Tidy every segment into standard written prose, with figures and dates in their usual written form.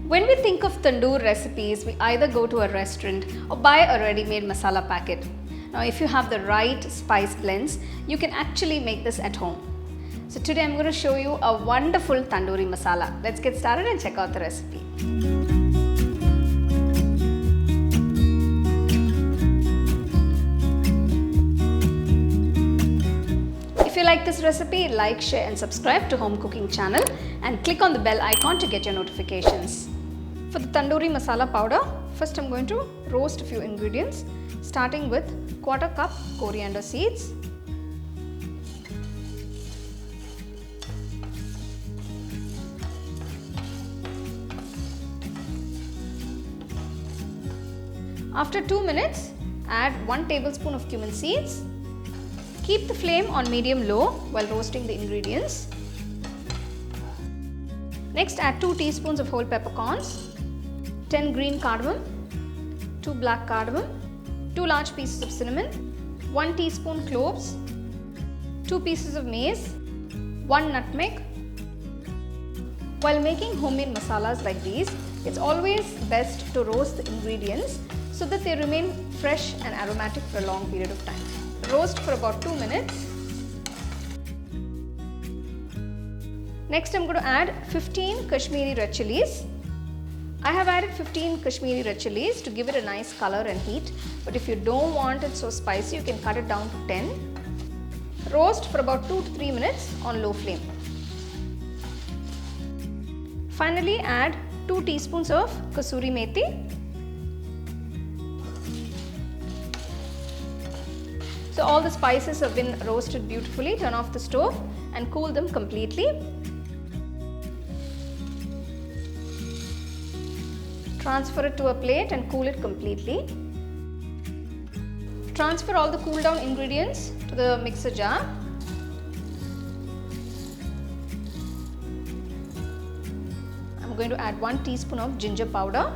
When we think of tandoor recipes, we either go to a restaurant or buy a ready-made masala packet. Now, if you have the right spice blends, you can actually make this at home. So today I'm going to show you a wonderful tandoori masala. Let's get started and check out the recipe. If you like this recipe, like, share and subscribe to Home Cooking channel and click on the bell icon to get your notifications. For the tandoori masala powder, first I'm going to roast a few ingredients, starting with 1/4 cup coriander seeds, after 2 minutes, add 1 tablespoon of cumin seeds. Keep the flame on medium-low while roasting the ingredients. Next, add 2 teaspoons of whole peppercorns, 10 green cardamom, 2 black cardamom, 2 large pieces of cinnamon, 1 teaspoon cloves, 2 pieces of mace, 1 nutmeg. While making homemade masalas like these, it's always best to roast the ingredients so that they remain fresh and aromatic for a long period of time. Roast for about 2 minutes. Next, I'm going to add 15 Kashmiri red chilies. I have added 15 Kashmiri red chilies to give it a nice color and heat, but if you don't want it so spicy, you can cut it down to 10. Roast for about 2 to 3 minutes on low flame. Finally, add 2 teaspoons of kasuri methi. So all the spices have been roasted beautifully. Turn off the stove and cool them completely. Transfer it to a plate and cool it completely. Transfer all the cooled down ingredients to the mixer jar. I'm going to add 1 teaspoon of ginger powder.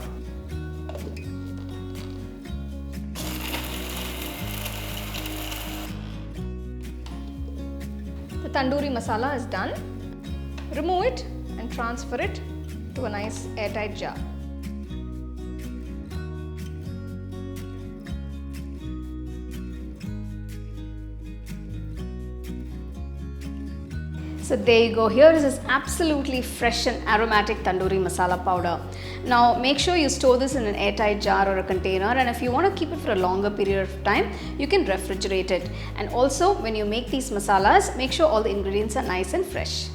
The tandoori masala is done. Remove it and transfer it to a nice airtight jar. So there you go. Here is this absolutely fresh and aromatic tandoori masala powder. Now make sure you store this in an airtight jar or a container, and if you want to keep it for a longer period of time, you can refrigerate it. And also, when you make these masalas, make sure all the ingredients are nice and fresh.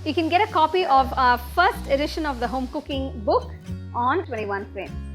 You can get a copy of our first edition of the home cooking book on 21 frames.